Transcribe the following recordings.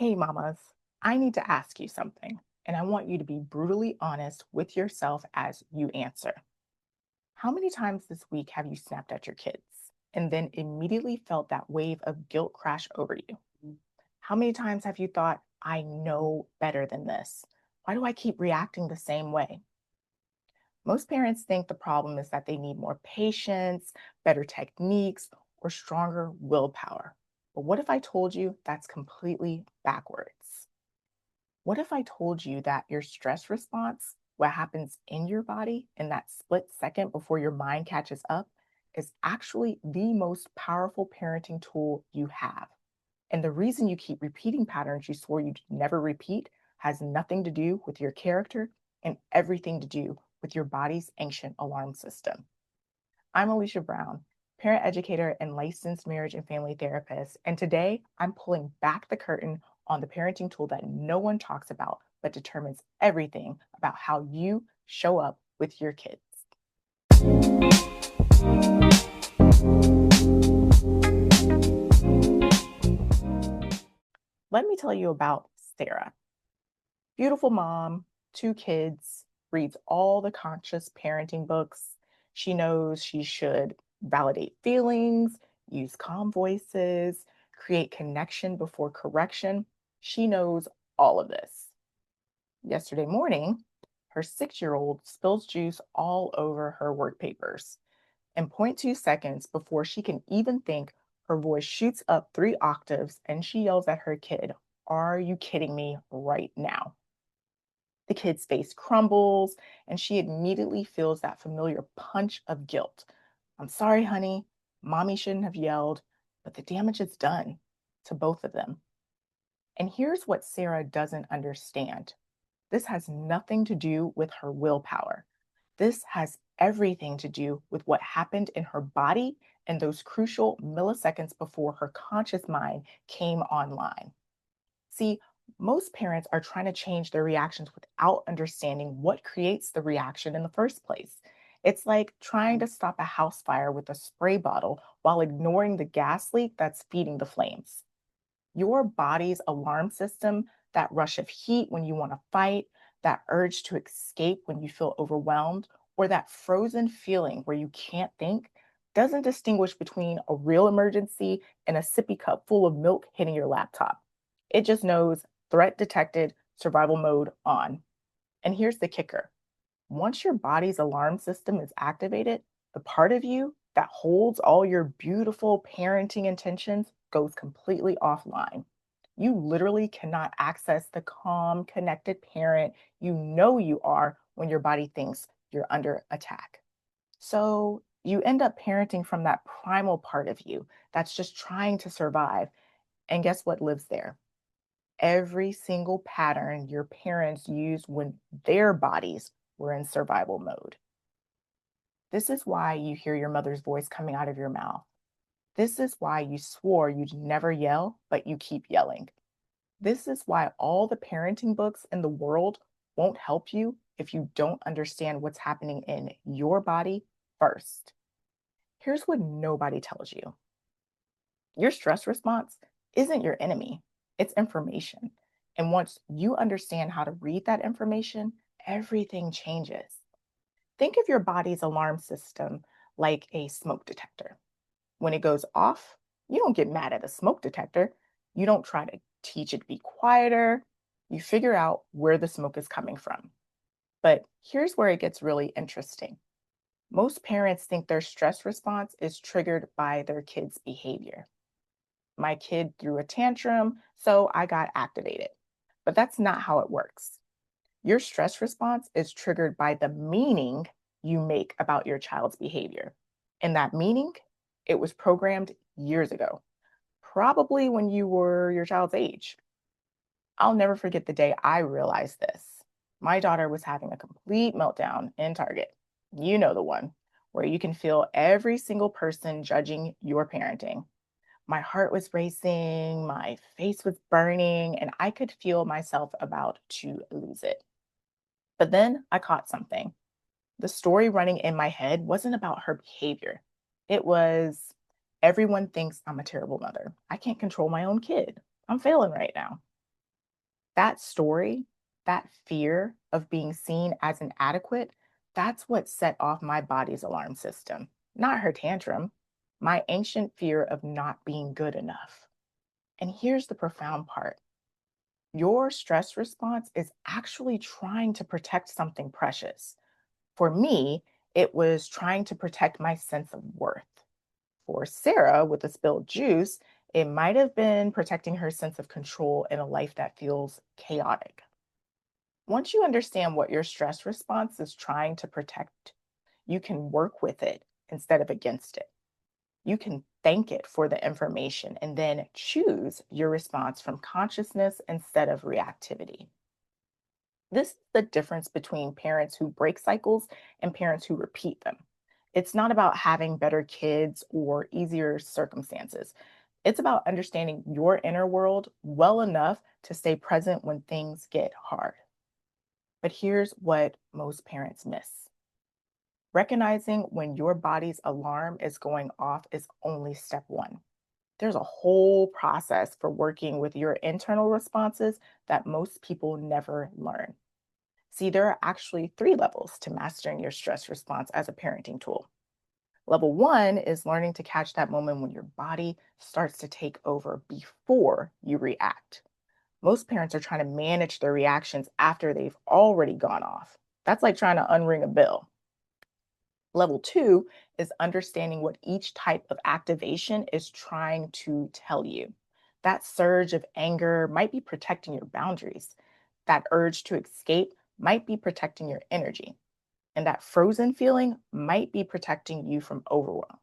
Hey, mamas, I need to ask you something, and I want you to be brutally honest with yourself as you answer. How many times this week have you snapped at your kids and then immediately felt that wave of guilt crash over you? How many times have you thought, I know better than this? Why do I keep reacting the same way? Most parents think the problem is that they need more patience, better techniques, or stronger willpower. But what if I told you that's completely backwards? What if I told you that your stress response, what happens in your body in that split second before your mind catches up, is actually the most powerful parenting tool you have? And the reason you keep repeating patterns you swore you'd never repeat has nothing to do with your character and everything to do with your body's ancient alarm system. I'm Alicia Brown, parent educator and licensed marriage and family therapist. And today I'm pulling back the curtain on the parenting tool that no one talks about, but determines everything about how you show up with your kids. Let me tell you about Sarah. Beautiful mom, two kids, reads all the conscious parenting books. She knows she should validate feelings, use calm voices, create connection before correction. She knows all of this. Yesterday morning, her 6-year-old spills juice all over her work papers. In point 0.2 seconds before she can even think, her voice shoots up 3 octaves and she yells at her kid, "Are you kidding me right now?" The kid's face crumbles, and she immediately feels that familiar punch of guilt. "I'm sorry, honey. Mommy shouldn't have yelled, but the damage is done to both of them." And here's what Sarah doesn't understand: this has nothing to do with her willpower. This has everything to do with what happened in her body in those crucial milliseconds before her conscious mind came online. See, most parents are trying to change their reactions without understanding what creates the reaction in the first place. It's like trying to stop a house fire with a spray bottle while ignoring the gas leak that's feeding the flames. Your body's alarm system, that rush of heat when you want to fight, that urge to escape when you feel overwhelmed, or that frozen feeling where you can't think, doesn't distinguish between a real emergency and a sippy cup full of milk hitting your laptop. It just knows threat detected, survival mode on. And here's the kicker: once your body's alarm system is activated, the part of you that holds all your beautiful parenting intentions goes completely offline. You literally cannot access the calm, connected parent you know you are when your body thinks you're under attack. So you end up parenting from that primal part of you that's just trying to survive. And guess what lives there? Every single pattern your parents used when their bodies were in survival mode. This is why you hear your mother's voice coming out of your mouth. This is why you swore you'd never yell, but you keep yelling. This is why all the parenting books in the world won't help you if you don't understand what's happening in your body first. Here's what nobody tells you: your stress response isn't your enemy, it's information. And once you understand how to read that information, everything changes. Think of your body's alarm system like a smoke detector. When it goes off, you don't get mad at a smoke detector. You don't try to teach it to be quieter. You figure out where the smoke is coming from. But here's where it gets really interesting. Most parents think their stress response is triggered by their kid's behavior. My kid threw a tantrum, so I got activated. But that's not how it works. Your stress response is triggered by the meaning you make about your child's behavior. And that meaning, it was programmed years ago, probably when you were your child's age. I'll never forget the day I realized this. My daughter was having a complete meltdown in Target. You know the one, where you can feel every single person judging your parenting. My heart was racing, my face was burning, and I could feel myself about to lose it. But then I caught something. The story running in my head wasn't about her behavior. It was, everyone thinks I'm a terrible mother. I can't control my own kid. I'm failing right now. That story, that fear of being seen as inadequate, that's what set off my body's alarm system, not her tantrum, my ancient fear of not being good enough. And here's the profound part: your stress response is actually trying to protect something precious. For me, it was trying to protect my sense of worth. For Sarah, with the spilled juice, it might have been protecting her sense of control in a life that feels chaotic. Once you understand what your stress response is trying to protect, you can work with it instead of against it. You can thank it for the information and then choose your response from consciousness instead of reactivity. This is the difference between parents who break cycles and parents who repeat them. It's not about having better kids or easier circumstances. It's about understanding your inner world well enough to stay present when things get hard. But here's what most parents miss: recognizing when your body's alarm is going off is only step one. There's a whole process for working with your internal responses that most people never learn. See, there are actually three levels to mastering your stress response as a parenting tool. Level one is learning to catch that moment when your body starts to take over before you react. Most parents are trying to manage their reactions after they've already gone off. That's like trying to unring a bell. Level two is understanding what each type of activation is trying to tell you. That surge of anger might be protecting your boundaries. That urge to escape might be protecting your energy. And that frozen feeling might be protecting you from overwhelm.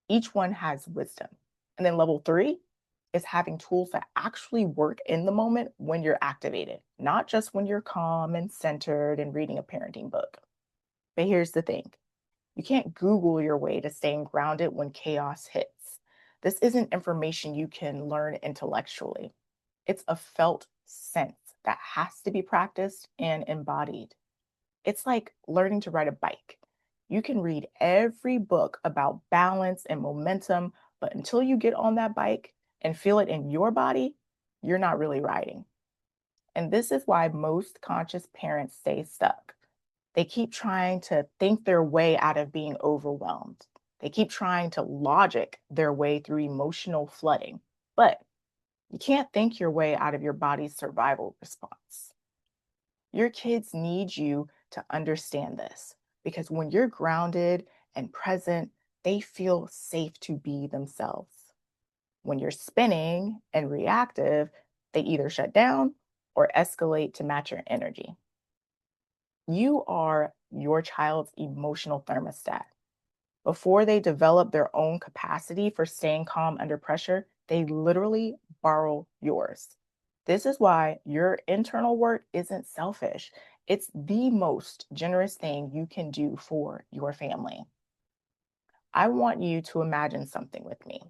Each one has wisdom. And then level three is having tools that actually work in the moment when you're activated, not just when you're calm and centered and reading a parenting book. But here's the thing: you can't Google your way to staying grounded when chaos hits. This isn't information you can learn intellectually. It's a felt sense that has to be practiced and embodied. It's like learning to ride a bike. You can read every book about balance and momentum, but until you get on that bike and feel it in your body, you're not really riding. And this is why most conscious parents stay stuck. They keep trying to think their way out of being overwhelmed. They keep trying to logic their way through emotional flooding. But you can't think your way out of your body's survival response. Your kids need you to understand this, because when you're grounded and present, they feel safe to be themselves. When you're spinning and reactive, they either shut down or escalate to match your energy. You are your child's emotional thermostat. Before they develop their own capacity for staying calm under pressure, they literally borrow yours. This is why your internal work isn't selfish. It's the most generous thing you can do for your family. I want you to imagine something with me.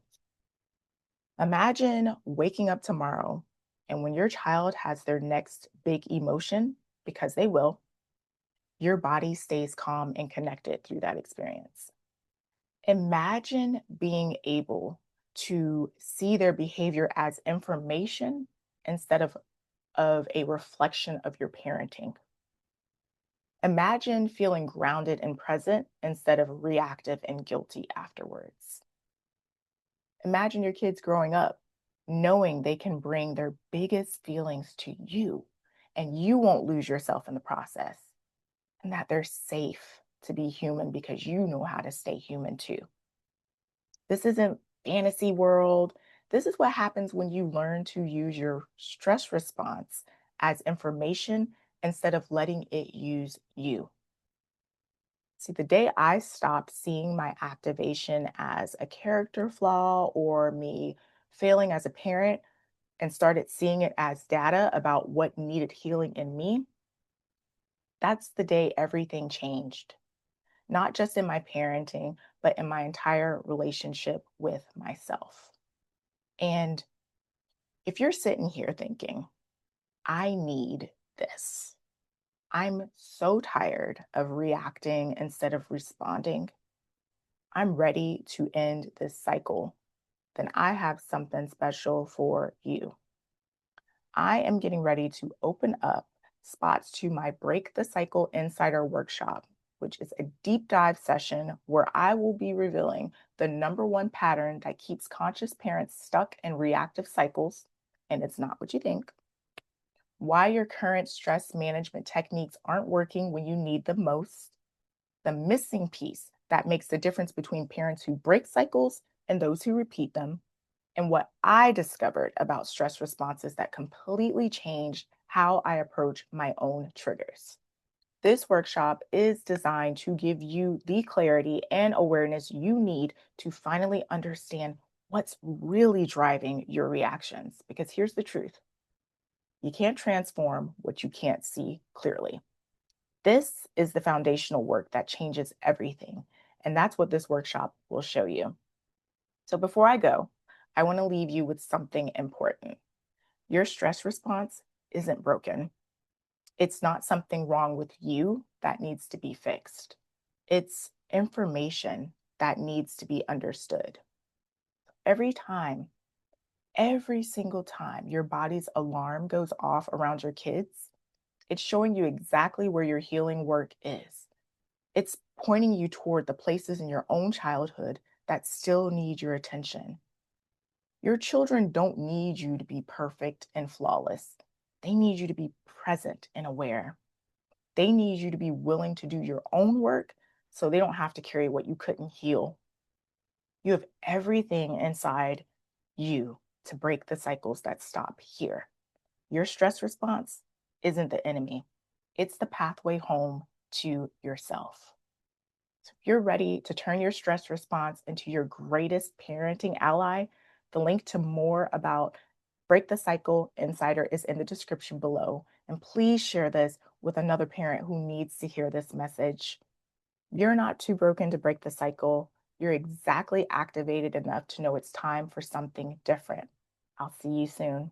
Imagine waking up tomorrow, and when your child has their next big emotion, because they will, your body stays calm and connected through that experience. Imagine being able to see their behavior as information instead of a reflection of your parenting. Imagine feeling grounded and present instead of reactive and guilty afterwards. Imagine your kids growing up knowing they can bring their biggest feelings to you and you won't lose yourself in the process, and that they're safe to be human because you know how to stay human too. This isn't fantasy world. This is what happens when you learn to use your stress response as information instead of letting it use you. See, the day I stopped seeing my activation as a character flaw or me failing as a parent and started seeing it as data about what needed healing in me, that's the day everything changed. Not just in my parenting, but in my entire relationship with myself. And if you're sitting here thinking, I need this, I'm so tired of reacting instead of responding, I'm ready to end this cycle, then I have something special for you. I am getting ready to open up spots to my Break the Cycle Insider workshop, which is a deep dive session where I will be revealing the number one pattern that keeps conscious parents stuck in reactive cycles, and it's not what you think. Why your current stress management techniques aren't working when you need them most, the missing piece that makes the difference between parents who break cycles and those who repeat them, and what I discovered about stress responses that completely changed how I approach my own triggers. This workshop is designed to give you the clarity and awareness you need to finally understand what's really driving your reactions. Because here's the truth: you can't transform what you can't see clearly. This is the foundational work that changes everything. And that's what this workshop will show you. So before I go, I want to leave you with something important. Your stress response isn't broken. It's not something wrong with you that needs to be fixed. It's information that needs to be understood. Every time, every single time your body's alarm goes off around your kids, it's showing you exactly where your healing work is. It's pointing you toward the places in your own childhood that still need your attention. Your children don't need you to be perfect and flawless. They need you to be present and aware. They need you to be willing to do your own work so they don't have to carry what you couldn't heal. You have everything inside you to break the cycles that stop here. Your stress response isn't the enemy, it's the pathway home to yourself. So if you're ready to turn your stress response into your greatest parenting ally, the link to more about Break the Cycle Insider is in the description below. And please share this with another parent who needs to hear this message. You're not too broken to break the cycle. You're exactly activated enough to know it's time for something different. I'll see you soon.